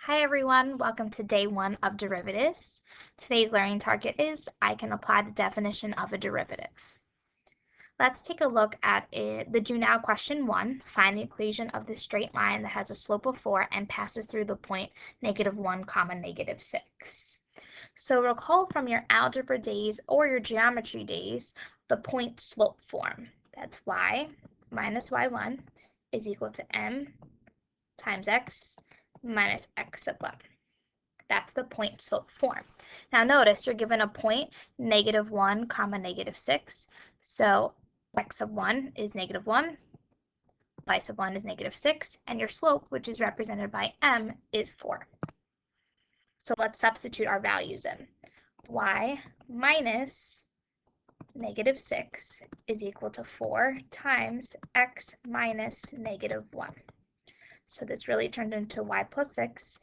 Hi everyone, welcome to day 1 of derivatives. Today's learning target is I can apply the definition of a derivative. Let's take a look at the do now question 1. Find the equation of the straight line that has a slope of 4 and passes through the point -1, -6. So recall from your algebra days or your geometry days the point slope form. That's y minus y1 is equal to m times x minus x sub 1. That's the point slope form. Now notice you're given a point -1, -6. So x sub 1 is -1, y sub 1 is -6, and your slope, which is represented by m, is 4. So let's substitute our values in. Y minus -6 is equal to 4 times x minus -1. So this really turned into y plus 6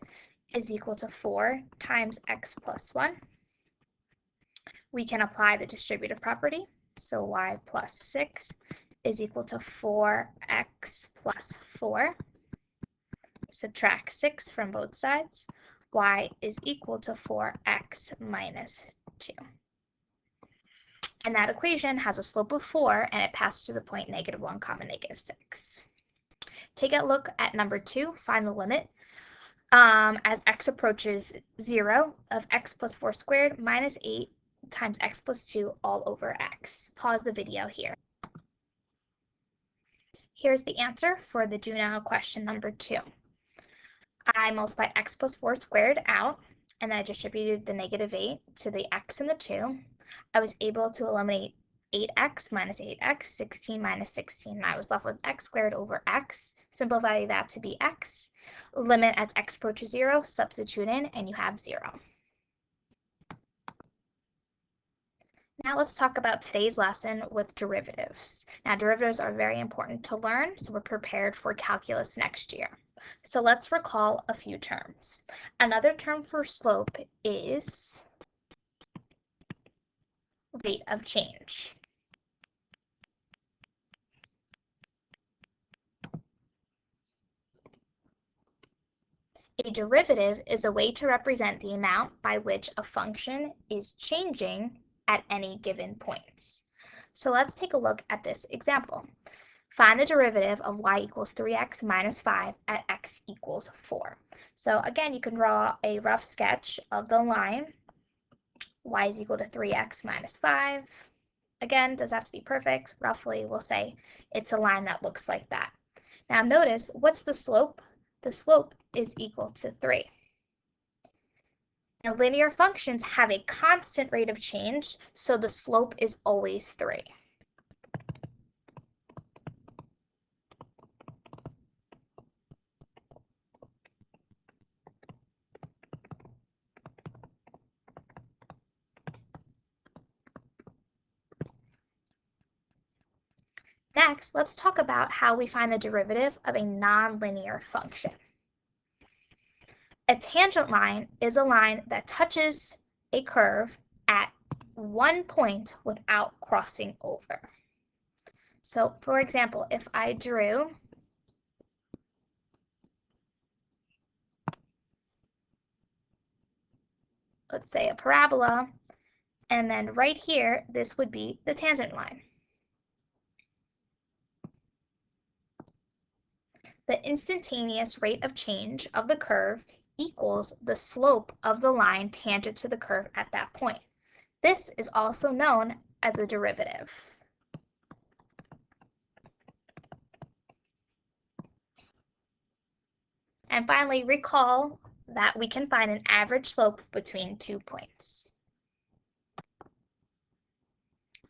is equal to 4 times x plus 1. We can apply the distributive property. So y plus 6 is equal to 4x plus 4. Subtract 6 from both sides. Y is equal to 4x minus 2. And that equation has a slope of 4 and it passes through the point -1, -6. Take a look at number 2, find the limit. As x approaches 0 of x plus 4 squared minus 8 times x plus 2 all over x. Pause the video here. Here's the answer for the do now question number 2. I multiplied x plus 4 squared out, and then I distributed the -8 to the x and the 2. I was able to eliminate 8x minus 8x, 16 minus 16, and I was left with x squared over x. Simplify that to be x. Limit as x approaches 0, substitute in, and you have 0. Now let's talk about today's lesson with derivatives. Now derivatives are very important to learn, so we're prepared for calculus next year. So let's recall a few terms. Another term for slope is rate of change. A derivative is a way to represent the amount by which a function is changing at any given points. So let's take a look at this example. Find the derivative of y equals 3x minus 5 at x equals 4. So again, you can draw a rough sketch of the line. Y is equal to 3x minus 5. Again, doesn't have to be perfect. Roughly, we'll say it's a line that looks like that. Now notice, what's the slope? The slope is equal to 3. Now, linear functions have a constant rate of change, so the slope is always 3. Next, let's talk about how we find the derivative of a nonlinear function. A tangent line is a line that touches a curve at one point without crossing over. So, for example, if I drew let's say a parabola, and then right here, this would be the tangent line. The instantaneous rate of change of the curve equals the slope of the line tangent to the curve at that point. This is also known as a derivative. And finally, recall that we can find an average slope between 2 points.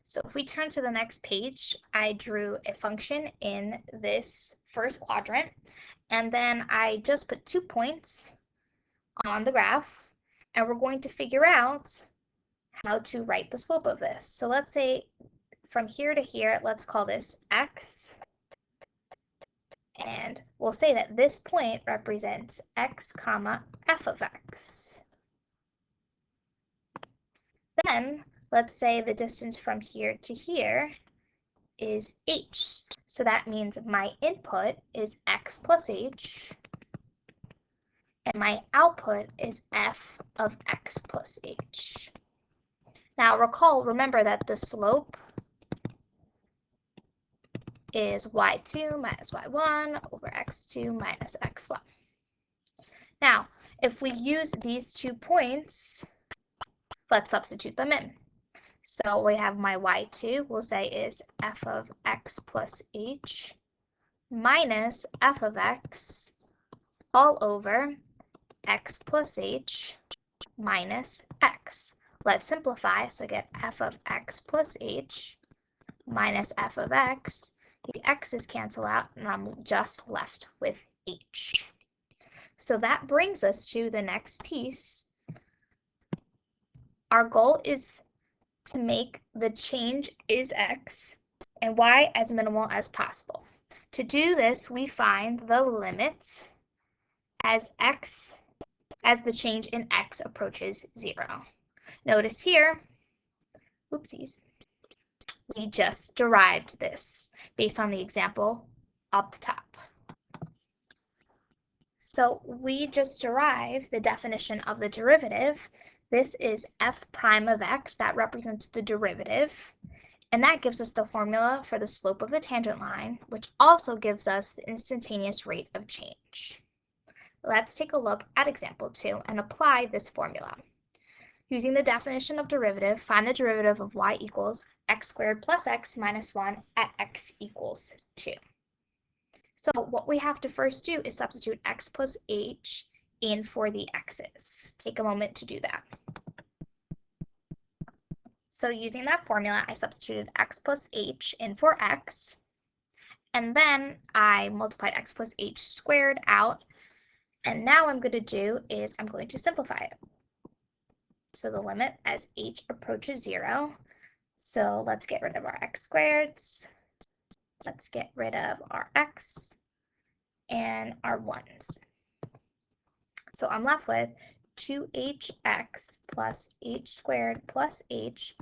So if we turn to the next page, I drew a function in this first quadrant, and then I just put 2 points on the graph, and we're going to figure out how to write the slope of this. So let's say from here to here, let's call this x, and we'll say that this point represents x comma f of x. Then let's say the distance from here to here is h. So that means my input is x plus h, and my output is f of x plus h. Now remember that the slope is y2 minus y1 over x2 minus x1. Now, if we use these 2 points, let's substitute them in. So we have my y2, we'll say is f of x plus h minus f of x all over x plus h minus x. Let's simplify, so I get f of x plus h minus f of x. The x's cancel out, and I'm just left with h. So that brings us to the next piece. Our goal is to make the change is x and y as minimal as possible. To do this, we find the limit as the change in x approaches 0. Notice here, oopsies, we just derived this based on the example up top. So we just derived the definition of the derivative. This is f prime of x, that represents the derivative, and that gives us the formula for the slope of the tangent line, which also gives us the instantaneous rate of change. Let's take a look at example 2 and apply this formula. Using the definition of derivative, find the derivative of y equals x squared plus x minus 1 at x equals 2. So what we have to first do is substitute x plus h in for the x's. Take a moment to do that. So using that formula, I substituted x plus h in for x, and then I multiplied x plus h squared out, and now what I'm going to do is I'm going to simplify it. So the limit as h approaches 0, so let's get rid of our x squareds, let's get rid of our x and our 1's. So I'm left with 2hx plus h squared plus h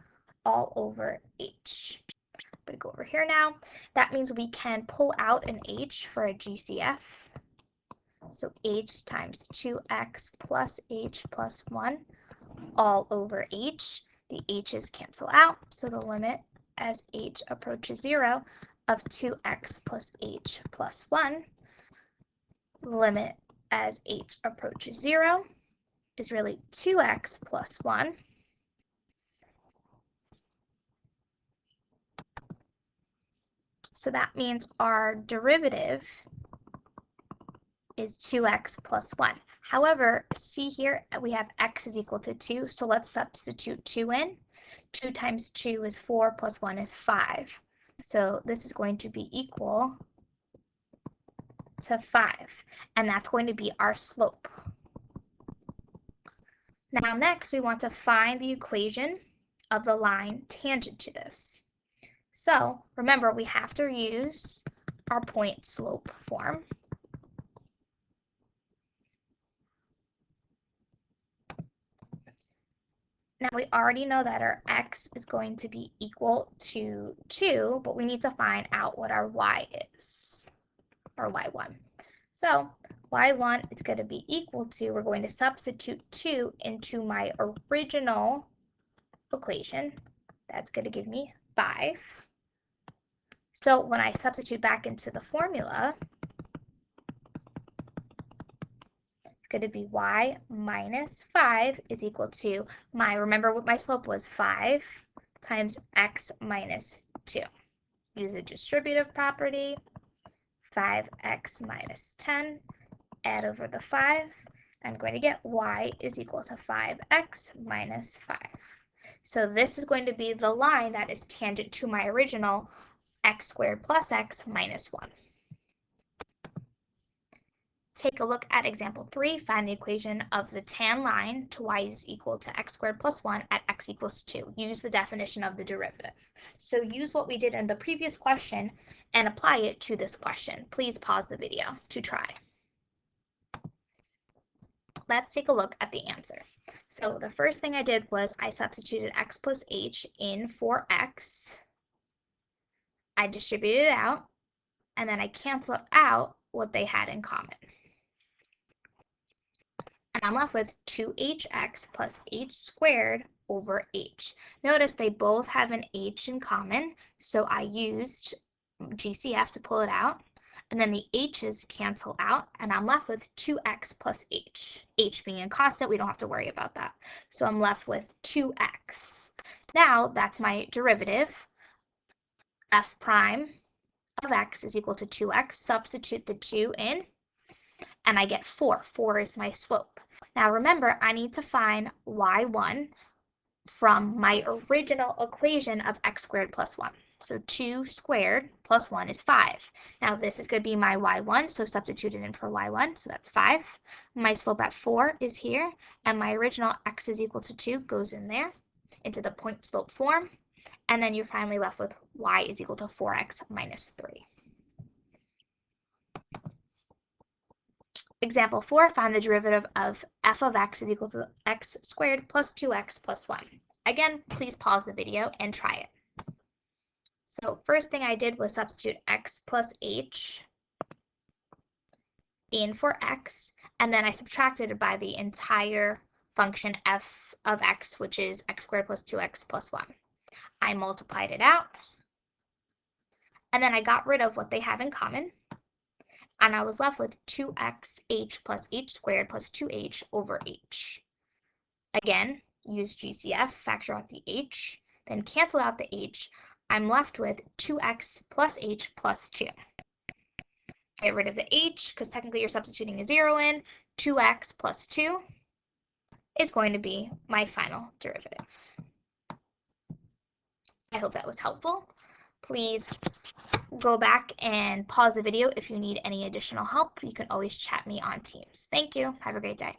all over h. I'm going to go over here now. That means we can pull out an h for a GCF. So h times 2x plus h plus 1 all over h. The h's cancel out, so the limit as h approaches 0 of 2x plus h plus 1, the limit as h approaches 0 is really 2x plus 1. So that means our derivative is 2x plus 1. However, see here, we have x is equal to 2, so let's substitute 2 in. 2 times 2 is 4 plus 1 is 5. So this is going to be equal to 5, and that's going to be our slope. Now next, we want to find the equation of the line tangent to this. So remember, we have to use our point slope form. Now we already know that our x is going to be equal to 2, but we need to find out what our y is, or y1. So y1 is going to be equal to, we're going to substitute 2 into my original equation. That's going to give me 5. So when I substitute back into the formula, it's going to be y minus 5 is equal to remember what my slope was, 5 times x minus 2. Use a distributive property, 5x minus 10, add over the 5. I'm going to get y is equal to 5x minus 5. So this is going to be the line that is tangent to my original x squared plus x minus 1. Take a look at example 3. Find the equation of the tan line to y is equal to x squared plus 1 at x equals 2. Use the definition of the derivative. So use what we did in the previous question and apply it to this question. Please pause the video to try. Let's take a look at the answer. So the first thing I did was I substituted x plus h in for x. I distributed it out, and then I canceled out what they had in common. I'm left with 2hx plus h squared over h. Notice they both have an h in common, so I used GCF to pull it out. And then the h's cancel out, and I'm left with 2x plus h. H being a constant, we don't have to worry about that. So I'm left with 2x. Now that's my derivative. F prime of x is equal to 2x. Substitute the 2 in, and I get 4. 4 is my slope. Now remember, I need to find y1 from my original equation of x squared plus 1. So 2 squared plus 1 is 5. Now this is going to be my y1, so substitute it in for y1, so that's 5. My slope at 4 is here, and my original x is equal to 2 goes in there into the point slope form, and then you're finally left with y is equal to 4x minus 3. Example 4, find the derivative of f of x is equal to x squared plus 2x plus 1. Again, please pause the video and try it. So first thing I did was substitute x plus h in for x, and then I subtracted it by the entire function f of x, which is x squared plus 2x plus 1. I multiplied it out, and then I got rid of what they have in common, and I was left with 2xh plus h squared plus 2h over h. Again, use GCF, factor out the h, then cancel out the h. I'm left with 2x plus h plus 2. Get rid of the h, because technically you're substituting a 0 in. 2x plus 2 is going to be my final derivative. I hope that was helpful. Please go back and pause the video if you need any additional help. You can always chat me on Teams. Thank you. Have a great day.